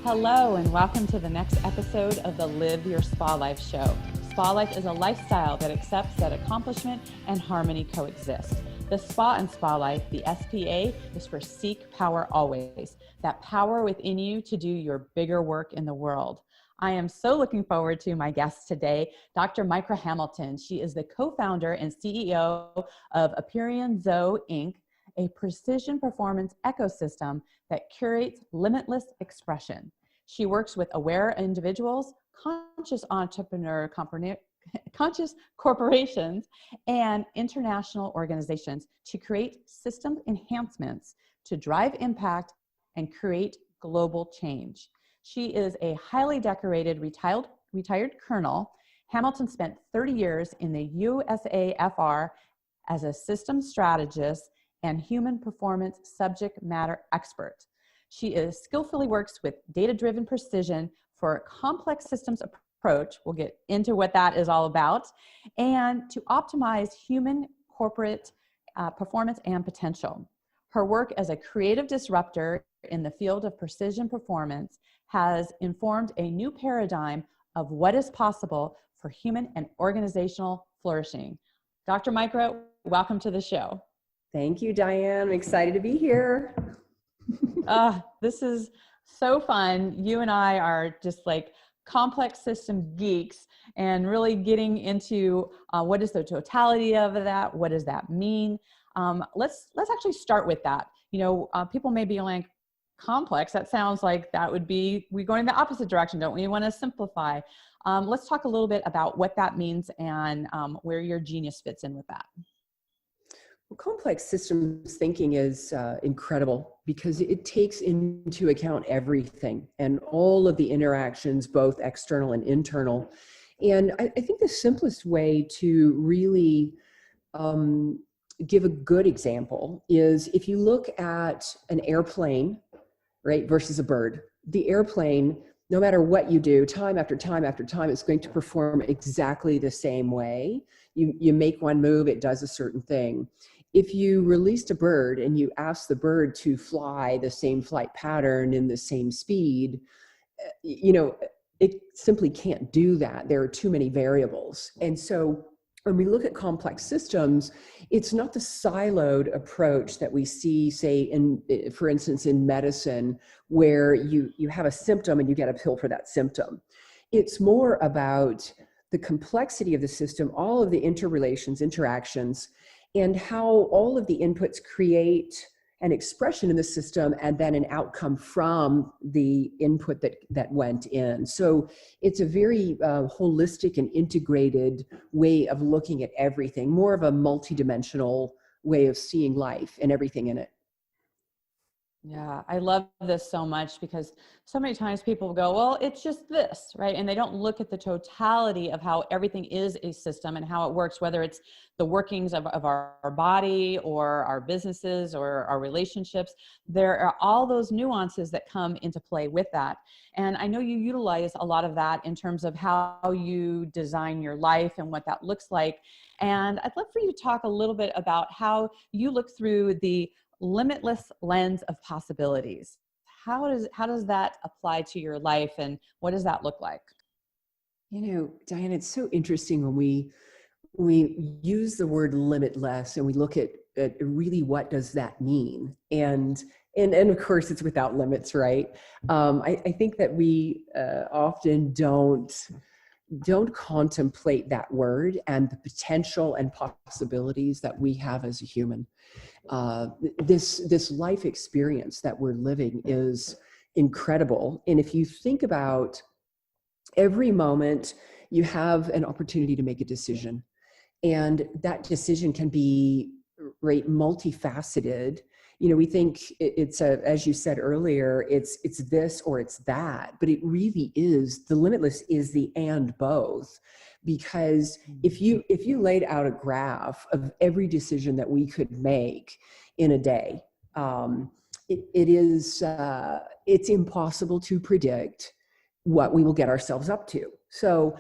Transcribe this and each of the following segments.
Hello, and welcome to the next episode of the Live Your Spa Life show. Spa life is a lifestyle that accepts that accomplishment and harmony coexist. The Spa and Spa Life, the SPA, is for Seek Power Always, that power within you to do your bigger work in the world. I am so looking forward to my guest today, Dr. Mickra Hamilton. She is the co-founder and CEO of Apeiron Inc., a precision performance ecosystem that curates limitless expression. She works with aware individuals, conscious conscious corporations, and international organizations to create system enhancements to drive impact and create global change. She is a highly decorated retired colonel. Hamilton spent 30 years in the USAFR as a systems strategist and human performance subject matter expert. She skillfully works with data-driven precision for a complex systems approach. We'll get into what that is all about, and to optimize human corporate performance and potential. Her work as a creative disruptor in the field of precision performance has informed a new paradigm of what is possible for human and organizational flourishing. Dr. Mickra, welcome to the show. Thank you, Diane. I'm excited to be here. This is so fun. You and I are just like complex system geeks and really getting into what is the totality of that? What does that mean? Let's actually start with that. You know, people may be like, complex, that sounds like that would be, we're going the opposite direction, don't we? We want to simplify. Let's talk a little bit about what that means and where your genius fits in with that. Well, complex systems thinking is incredible because it takes into account everything and all of the interactions, both external and internal. And I think the simplest way to really give a good example is if you look at an airplane, right, versus a bird. The airplane, no matter what you do, time after time after time, it's going to perform exactly the same way. You make one move, it does a certain thing. If you released a bird and you asked the bird to fly the same flight pattern in the same speed, you know, it simply can't do that. There are too many variables. And so when we look at complex systems, it's not the siloed approach that we see, say, for instance, in medicine, where you have a symptom and you get a pill for that symptom. It's more about the complexity of the system, all of the interrelations, interactions, and how all of the inputs create an expression in the system and then an outcome from the input that went in. So it's a very holistic and integrated way of looking at everything, more of a multidimensional way of seeing life and everything in it. Yeah, I love this so much because so many times people go, well, it's just this, right? And they don't look at the totality of how everything is a system and how it works, whether it's the workings of our body or our businesses or our relationships. There are all those nuances that come into play with that. And I know you utilize a lot of that in terms of how you design your life and what that looks like. And I'd love for you to talk a little bit about how you look through the limitless lens of possibilities. How does that apply to your life and what does that look like? You know, Diane, it's so interesting when we use the word limitless and we look at really what does that mean? And of course it's without limits, right? I think that we often don't contemplate that word and the potential and possibilities that we have as a human. This life experience that we're living is incredible. And if you think about every moment, you have an opportunity to make a decision. And that decision can be, right, multifaceted. You know, we think it's as you said earlier, it's this or it's that, but it really is, the limitless is the and both. Because if you laid out a graph of every decision that we could make in a day, it's impossible to predict what we will get ourselves up to. So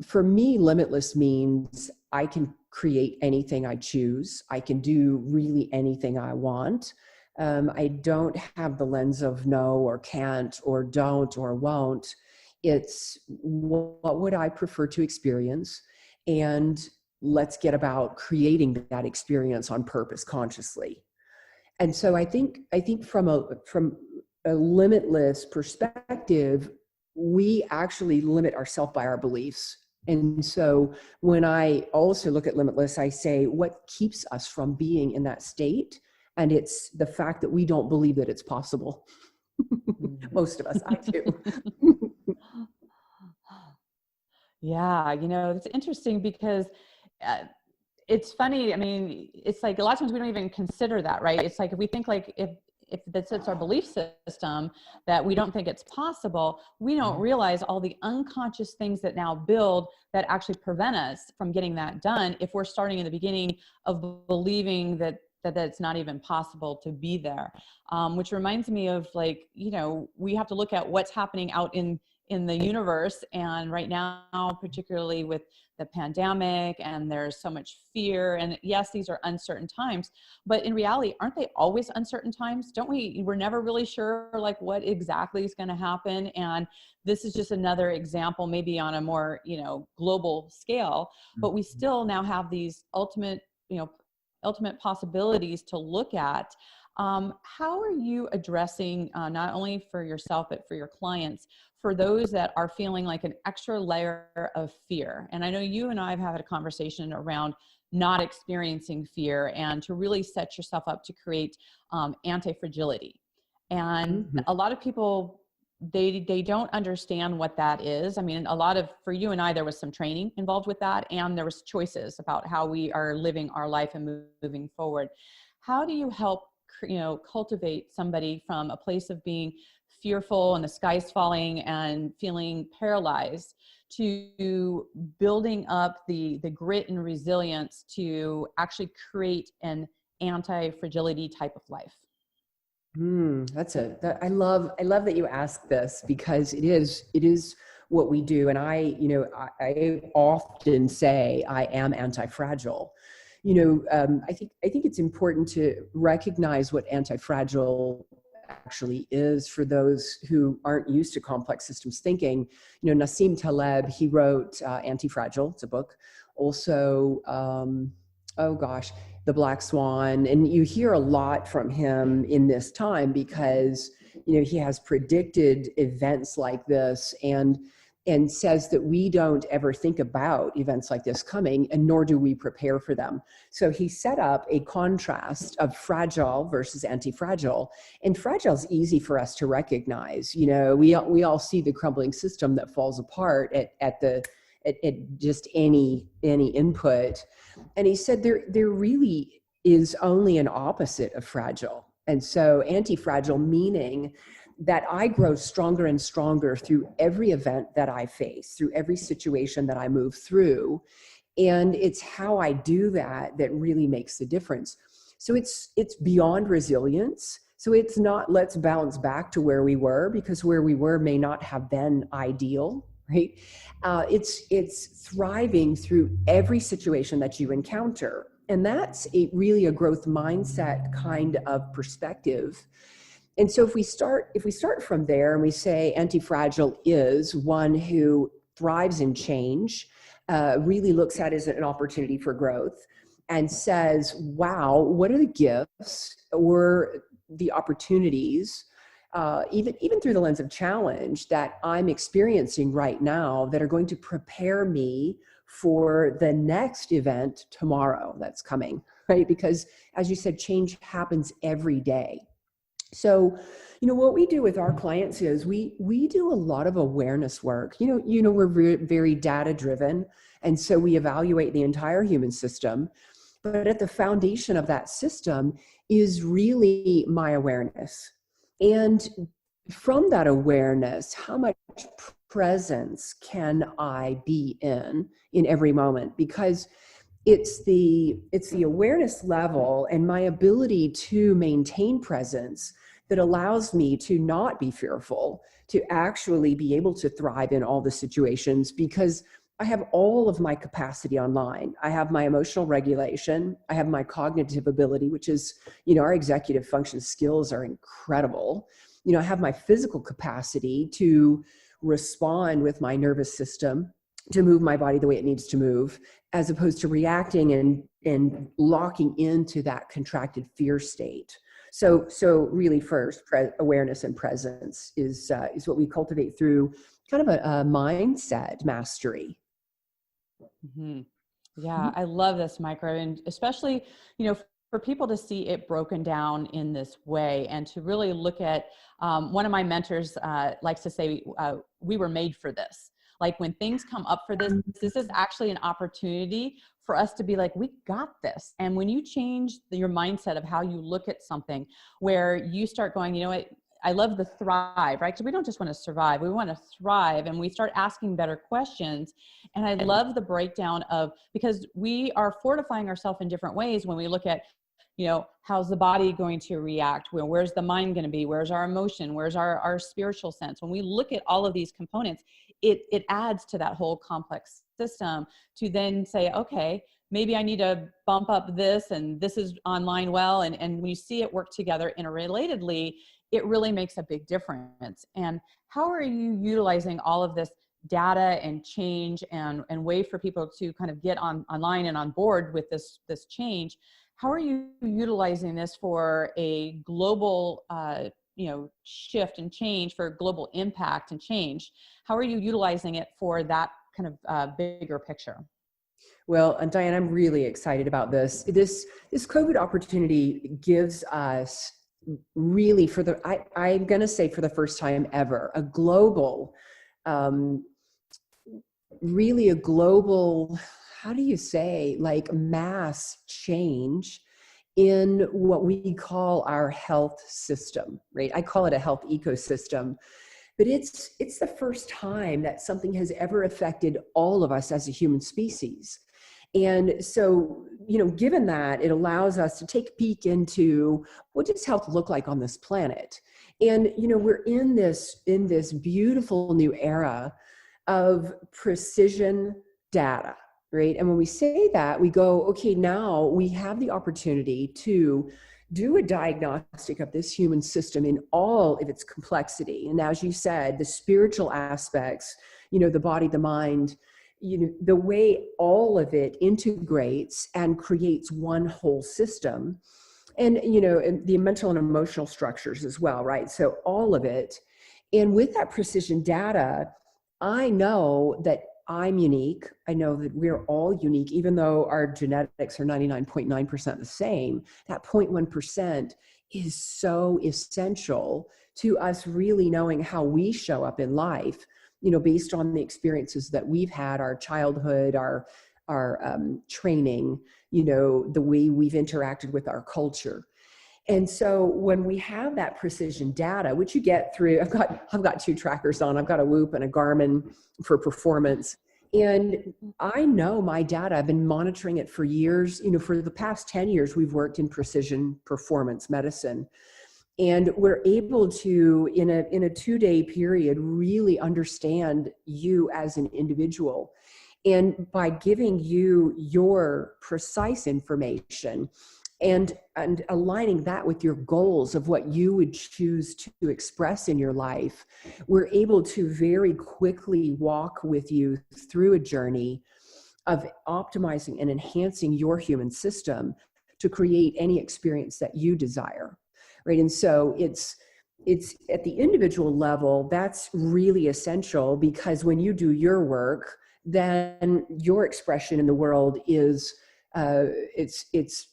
for me, limitless means I can create anything I choose. I can do really anything I want. I don't have the lens of no or can't or don't or won't. It's what would I prefer to experience? And let's get about creating that experience on purpose consciously. And so I think from a limitless perspective, we actually limit ourselves by our beliefs. And so when I also look at Limitless, I say, what keeps us from being in that state? And it's the fact that we don't believe that it's possible. Most of us, I do. Yeah, it's interesting because it's funny. I mean, it's like a lot of times we don't even consider that, right? It's like if we think like if that's our belief system that we don't think it's possible, we don't realize all the unconscious things that now build that actually prevent us from getting that done if we're starting in the beginning of believing that it's not even possible to be there. Which reminds me of like, we have to look at what's happening out in the universe. And right now, particularly with the pandemic, and there's so much fear, and yes, these are uncertain times, but in reality, aren't they always uncertain times? We're never really sure like what exactly is going to happen. And this is just another example, maybe on a more, global scale, but we still now have these ultimate possibilities to look at. How are you addressing, not only for yourself, but for your clients, for those that are feeling like an extra layer of fear? And I know you and I have had a conversation around not experiencing fear and to really set yourself up to create anti-fragility. And a lot of people, they don't understand what that is. I mean, for you and I, there was some training involved with that, and there was choices about how we are living our life and moving forward. How do you help cultivate somebody from a place of being fearful and the sky's falling and feeling paralyzed to building up the grit and resilience to actually create an anti-fragility type of life? I love that you ask this, because it is what we do. And I often say I am anti-fragile. I think it's important to recognize what anti-fragile actually is for those who aren't used to complex systems thinking. Nassim Taleb, he wrote Anti-Fragile. It's a book. Also, The Black Swan. And you hear a lot from him in this time because, he has predicted events like this and says that we don't ever think about events like this coming, and nor do we prepare for them. So he set up a contrast of fragile versus anti-fragile. And fragile is easy for us to recognize. We all see the crumbling system that falls apart at just any input. And he said there really is only an opposite of fragile. And so anti-fragile, meaning that I grow stronger and stronger through every event that I face, through every situation that I move through. And it's how I do that really makes the difference. So it's beyond resilience. So it's not let's bounce back to where we were, because where we were may not have been ideal, right? It's thriving through every situation that you encounter. And that's really a growth mindset kind of perspective. And so if we start from there and we say anti-fragile is one who thrives in change, really looks at it as an opportunity for growth, and says, wow, what are the gifts or the opportunities, even through the lens of challenge, that I'm experiencing right now that are going to prepare me for the next event tomorrow that's coming, right? Because as you said, change happens every day. So, what we do with our clients is we do a lot of awareness work. We're very data driven. And so we evaluate the entire human system. But at the foundation of that system is really my awareness. And from that awareness, how much presence can I be in every moment? Because it's the awareness level and my ability to maintain presence that allows me to not be fearful, to actually be able to thrive in all the situations, because I have all of my capacity online. I have my emotional regulation. I have my cognitive ability, which is, our executive function skills are incredible. I have my physical capacity to respond with my nervous system, to move my body the way it needs to move, as opposed to reacting and locking into that contracted fear state. So really first, awareness and presence is what we cultivate through kind of a mindset mastery. Mm-hmm. Yeah, I love this, Mickra, and especially, for people to see it broken down in this way and to really look at, one of my mentors likes to say, we were made for this. Like when things come up for this is actually an opportunity for us to be like, we got this. And when you change your mindset of how you look at something, where you start going, I love the thrive, right? Because we don't just want to survive, we want to thrive, and we start asking better questions. And I love the breakdown of, because we are fortifying ourselves in different ways when we look at, how's the body going to react? Where's the mind going to be? Where's our emotion? Where's our spiritual sense? When we look at all of these components, it adds to that whole complex system to then say, okay, maybe I need to bump up this, and this is online well. And when you see it work together interrelatedly, it really makes a big difference. And how are you utilizing all of this data and change and way for people to kind of get online and on board with this change? How are you utilizing this for a global shift and change, for global impact and change? How are you utilizing it for that kind of bigger picture? Well, and Diane, I'm really excited about this. This COVID opportunity gives us really, I'm going to say for the first time ever, a global, really a global, how do you say, like mass change in what we call our health system, right? I call it a health ecosystem, but it's the first time that something has ever affected all of us as a human species. And so, given that, it allows us to take a peek into what does health look like on this planet. And, we're in this beautiful new era of precision data, right? And when we say that, we go, okay, now we have the opportunity to do a diagnostic of this human system in all of its complexity. And as you said, the spiritual aspects, the body, the mind, the way all of it integrates and creates one whole system, and the mental and emotional structures as well, right? So all of it. And with that precision data, I know that I'm unique. I know that we're all unique, even though our genetics are 99.9% the same. That 0.1% is so essential to us really knowing how we show up in life, based on the experiences that we've had, our childhood, our training, the way we've interacted with our culture. And so when we have that precision data, which you get through, I've got two trackers on, I've got a Whoop and a Garmin for performance. And I know my data, I've been monitoring it for years. For the past 10 years, we've worked in precision performance medicine. And we're able to, in a 2-day period, really understand you as an individual. And by giving you your precise information and aligning that with your goals of what you would choose to express in your life, we're able to very quickly walk with you through a journey of optimizing and enhancing your human system to create any experience that you desire. Right. And so it's at the individual level, that's really essential, because when you do your work, then your expression in the world is, it's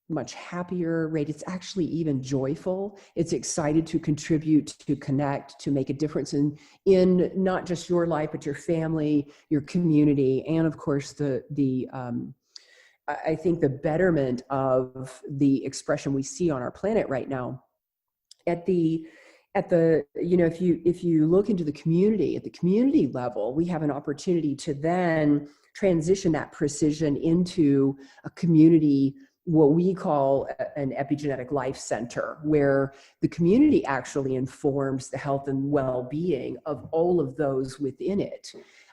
much happier, right? It's actually even joyful. It's excited to contribute, to connect, to make a difference in not just your life, but your family, your community, and of course I think the betterment of the expression we see on our planet right now. If you look into the community, at the community level, we have an opportunity to then transition that precision into a community, what we call an epigenetic life center, where the community actually informs the health and well-being of all of those within it.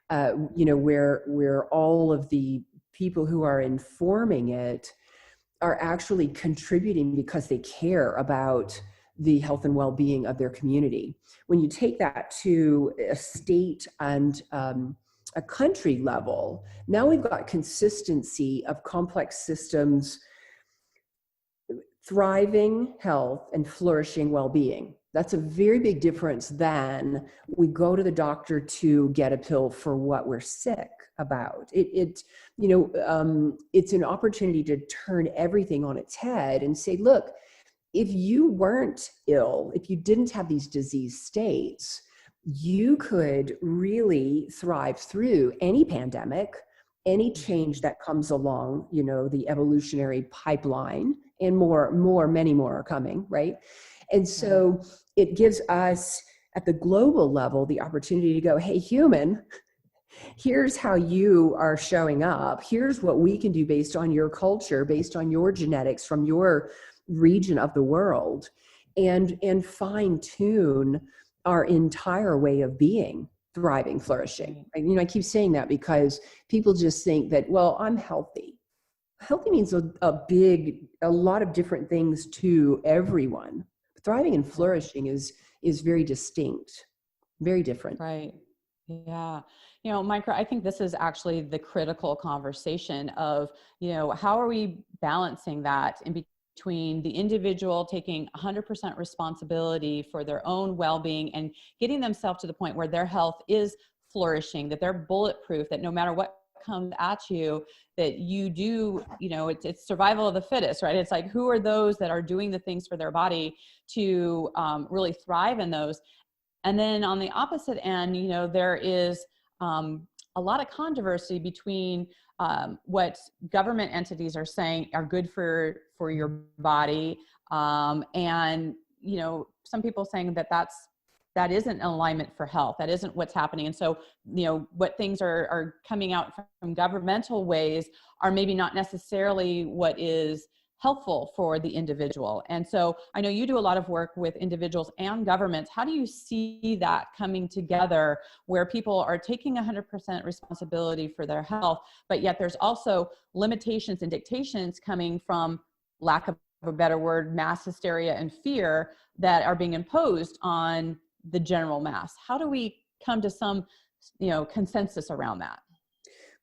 where all of the people who are informing it are actually contributing because they care about the health and well-being of their community. When you take that to a state and a country level, now we've got consistency of complex systems, thriving health and flourishing well-being. That's a very big difference than we go to the doctor to get a pill for what we're sick about. It's an opportunity to turn everything on its head and say, look, if you weren't ill, if you didn't have these disease states, you could really thrive through any pandemic, any change that comes along, the evolutionary pipeline, and many more are coming, right? And so it gives us at the global level the opportunity to go, hey, human, here's how you are showing up. Here's what we can do based on your culture, based on your genetics from your region of the world, and fine tune our entire way of being, thriving, flourishing. I keep saying that because people just think that, well, I'm healthy. Healthy means a lot of different things to everyone. Thriving and flourishing is very distinct, very different. Right. Yeah. Mickra, I think this is actually the critical conversation of, how are we balancing that in between the individual taking 100% responsibility for their own well-being and getting themselves to the point where their health is flourishing, that they're bulletproof, that no matter what comes at you, that you do, it's survival of the fittest, right? It's like, who are those that are doing the things for their body to really thrive in those? And then on the opposite end, there is a lot of controversy between what government entities are saying are good for your body, and some people saying that isn't an alignment for health. That isn't what's happening. And so, what things are coming out from governmental ways are maybe not necessarily what is helpful for the individual. And so I know you do a lot of work with individuals and governments. How do you see that coming together where people are taking 100% responsibility for their health, but yet there's also limitations and dictations coming from, lack of a better word, mass hysteria and fear that are being imposed on the general mass? How do we come to some, consensus around that?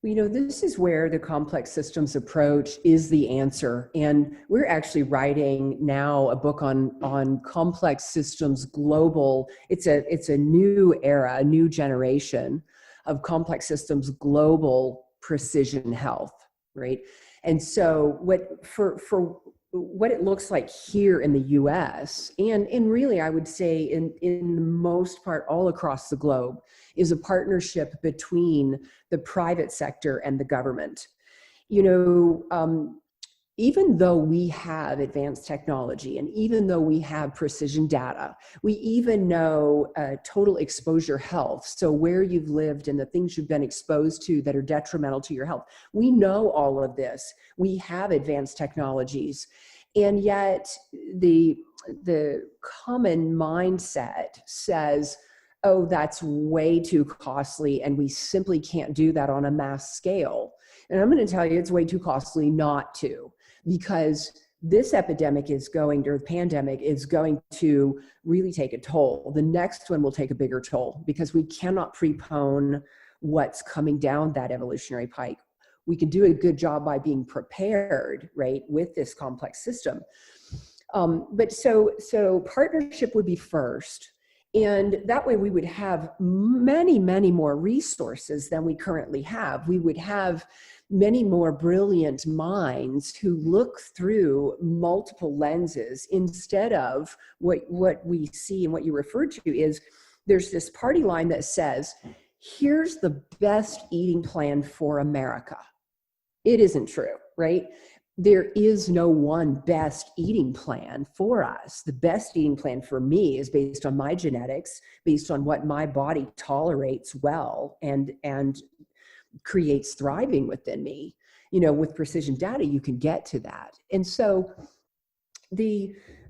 This is where the complex systems approach is the answer. And we're actually writing now a book on complex systems global. It's a new era, a new generation of complex systems global precision health, right? And so what it looks like here in the US, and really I would say in the most part all across the globe, is a partnership between the private sector and the government. Even though we have advanced technology, and even though we have precision data, we even know total exposure health, so where you've lived and the things you've been exposed to that are detrimental to your health. We know all of this. We have advanced technologies. And yet the common mindset says, oh, that's way too costly, and we simply can't do that on a mass scale. And I'm going to tell you, it's way too costly not to, because this pandemic is going to really take a toll. The next one will take a bigger toll because we cannot prepone what's coming down that evolutionary pike. We can do a good job by being prepared, right, with this complex system. But so partnership would be first. And that way we would have many, many more resources than we currently have. We would have many more brilliant minds who look through multiple lenses, instead of what we see and what you referred to is there's this party line that says, here's the best eating plan for America. It isn't true, right? There is no one best eating plan for us. The best eating plan for me is based on my genetics, based on what my body tolerates well and creates thriving within me. With precision data, you can get to that. And so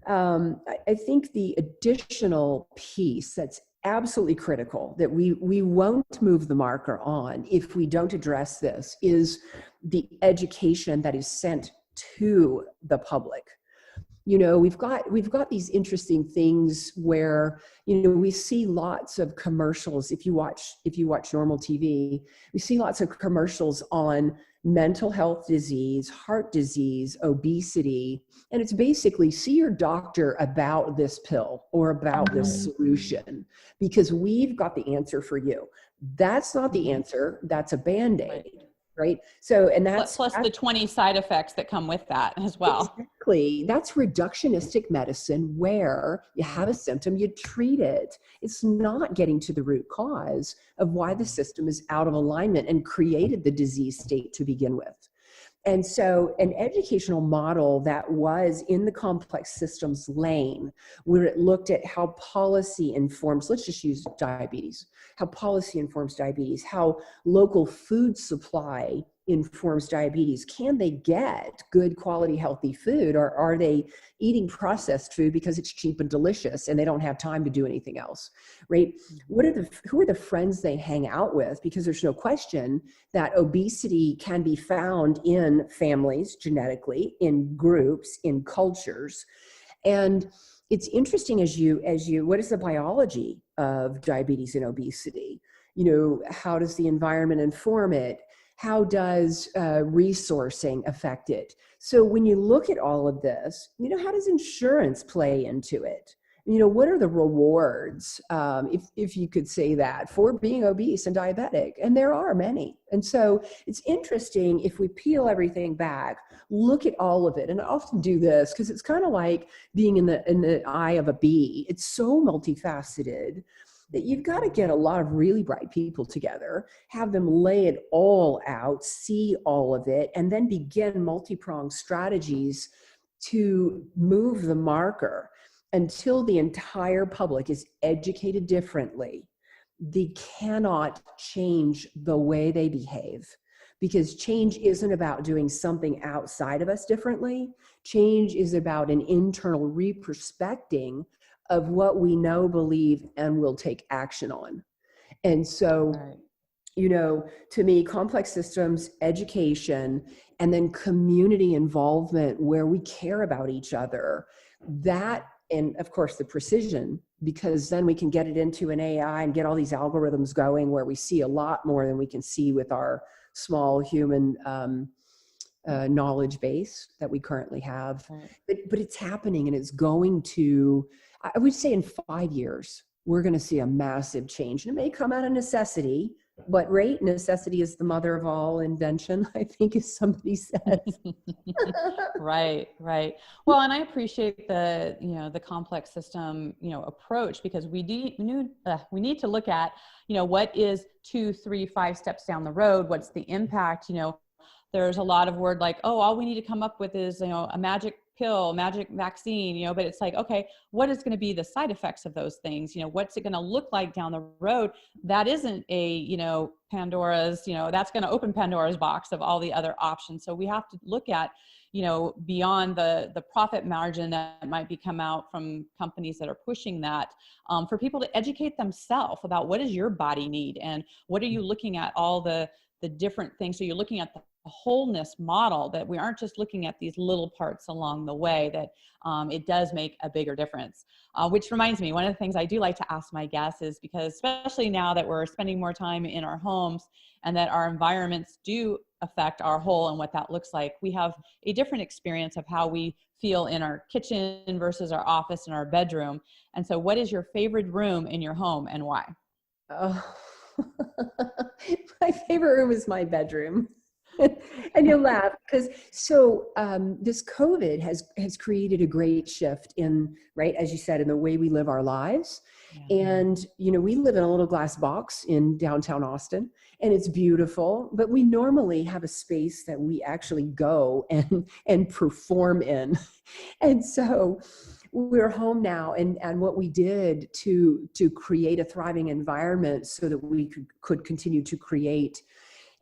I think the additional piece that's absolutely critical that we won't move the marker on if we don't address this is the education that is sent to the public. You know, we've got these interesting things where, you know, we see lots of commercials. If you watch normal TV, we see lots of commercials on mental health disease, heart disease, obesity, and it's basically see your doctor about this pill or about this solution, because we've got the answer for you. That's not the answer. That's a Band-Aid. Right. So, and that's plus the 20 side effects that come with that as well. Exactly. That's reductionistic medicine, where you have a symptom, you treat it. It's not getting to the root cause of why the system is out of alignment and created the disease state to begin with. And so an educational model that was in the complex systems lane, where it looked at how policy informs, let's just use diabetes, how policy informs diabetes, how local food supply informs diabetes. Can they get good quality, healthy food, or are they eating processed food because it's cheap and delicious and they don't have time to do anything else, right? Who are the friends they hang out with? Because there's no question that obesity can be found in families genetically, in groups, in cultures. And it's interesting as you, what is the biology of diabetes and obesity? You know, how does the environment inform it? How does resourcing affect it? So when you look at all of this, you know, how does insurance play into it? You know, what are the rewards, if you could say that, for being obese and diabetic? And there are many. And so it's interesting, if we peel everything back, look at all of it. And I often do this because it's kind of like being in the eye of a bee. It's so multifaceted that you've got to get a lot of really bright people together, have them lay it all out, see all of it, and then begin multi-pronged strategies to move the marker until the entire public is educated differently. They cannot change the way they behave, because change isn't about doing something outside of us differently. Change is about an internal reperspecting of what we know, believe, and will take action on. And so, you know, to me, complex systems, education, and then community involvement where we care about each other, that, and of course the precision, because then we can get it into an AI and get all these algorithms going where we see a lot more than we can see with our small human knowledge base that we currently have. But it's happening, and it's going to, I would say in 5 years, we're going to see a massive change. And it may come out of necessity, but necessity is the mother of all invention, I think, as somebody says. Right. Well, and I appreciate the, you know, the complex system, you know, approach, because we need to look at, you know, what is 2, 3, 5 steps down the road? What's the impact? You know, there's a lot of word like, oh, all we need to come up with is, you know, a magic pill, magic vaccine, you know, but it's like, okay, what is going to be the side effects of those things? You know, what's it going to look like down the road? That isn't a, you know, Pandora's, you know, that's going to open Pandora's box of all the other options. So we have to look at, you know, beyond the profit margin that might be come out from companies that are pushing that, for people to educate themselves about what does your body need, and what are you looking at all the different things. So you're looking at the wholeness model, that we aren't just looking at these little parts along the way, that it does make a bigger difference. Which reminds me, one of the things I do like to ask my guests is, because especially now that we're spending more time in our homes and that our environments do affect our whole and what that looks like, we have a different experience of how we feel in our kitchen versus our office and our bedroom. And so what is your favorite room in your home, and why? Oh, my favorite room is my bedroom. And you'll laugh, because this COVID has created a great shift in, right, as you said, in the way we live our lives. Yeah. And, you know, we live in a little glass box in downtown Austin, and it's beautiful, but we normally have a space that we actually go and perform in. And so we're home now, and what we did to create a thriving environment so that we could continue to create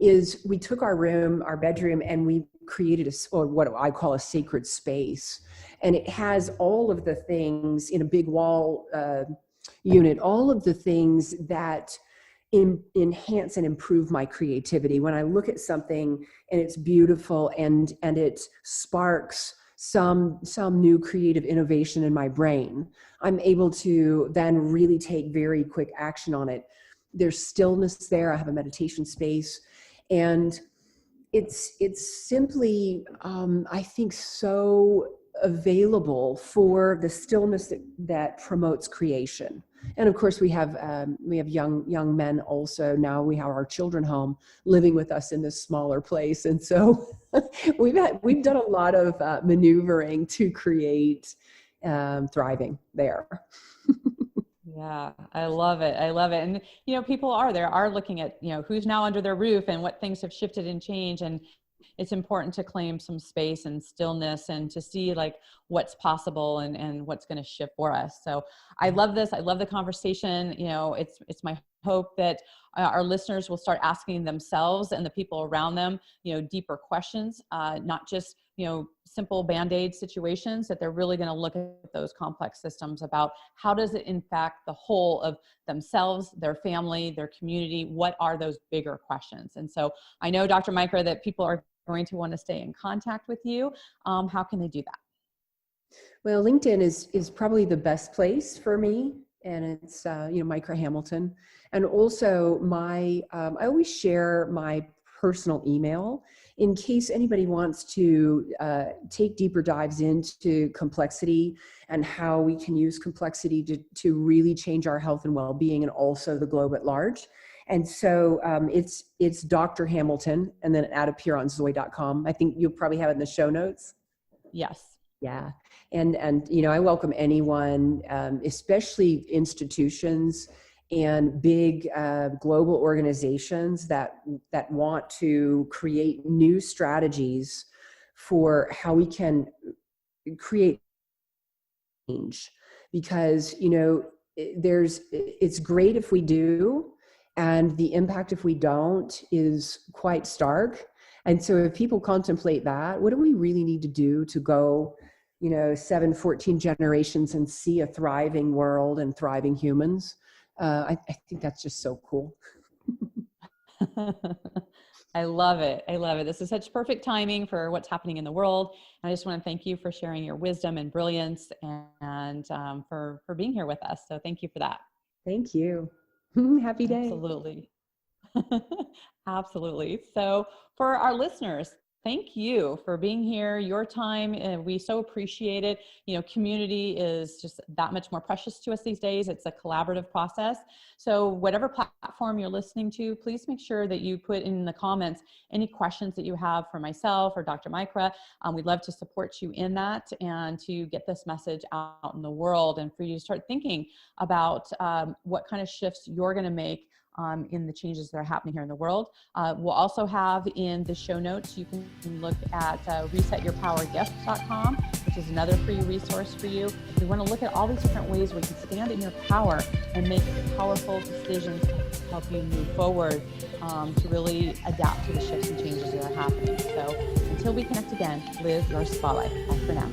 is we took our bedroom, and we created what I call a sacred space. And it has all of the things in a big wall unit, all of the things that enhance and improve my creativity. When I look at something and it's beautiful and it sparks some new creative innovation in my brain, I'm able to then really take very quick action on it. There's stillness there. I have a meditation space, and it's simply, I think, so available for the stillness that promotes creation. And of course, we have young men also. Now we have our children home living with us in this smaller place, and so we've done a lot of maneuvering to create thriving there. Yeah, I love it. I love it. And, people are looking at, who's now under their roof and what things have shifted and changed. And it's important to claim some space and stillness and to see like what's possible and what's going to shift for us. So I love this. I love the conversation. It's my hope that our listeners will start asking themselves and the people around them, deeper questions, not just, simple Band-Aid situations, that they're really going to look at those complex systems about how does it impact the whole of themselves, their family, their community. What are those bigger questions? And so I know, Dr. Mickra, that people are going to want to stay in contact with you. How can they do that? Well, LinkedIn is probably the best place for me. And it's, Mickra Hamilton. And also I always share my personal email in case anybody wants to take deeper dives into complexity and how we can use complexity to really change our health and well-being and also the globe at large. And so it's Dr. Hamilton and then at apeironzoe.com. I think you'll probably have it in the show notes. Yes. Yeah. And I welcome anyone, especially institutions and big global organizations that want to create new strategies for how we can create change. Because, it's great if we do, and the impact if we don't is quite stark. And so if people contemplate that, what do we really need to do to go, 14 generations and see a thriving world and thriving humans? I think that's just so cool. I love it. I love it. This is such perfect timing for what's happening in the world. And I just want to thank you for sharing your wisdom and brilliance and for being here with us. So thank you for that. Thank you. Happy day. Absolutely. Absolutely. So for our listeners, thank you for being here, your time. We so appreciate it. Community is just that much more precious to us these days. It's a collaborative process. So whatever platform you're listening to, please make sure that you put in the comments any questions that you have for myself or Dr. Mickra. We'd love to support you in that and to get this message out in the world and for you to start thinking about what kind of shifts you're going to make in the changes that are happening here in the world. We'll also have in the show notes, you can look at resetyourpowergift.com, which is another free resource for you. We want to look at all these different ways we can stand in your power and make powerful decisions to help you move forward to really adapt to the shifts and changes that are happening. So until we connect again, live your spa life. Bye for now.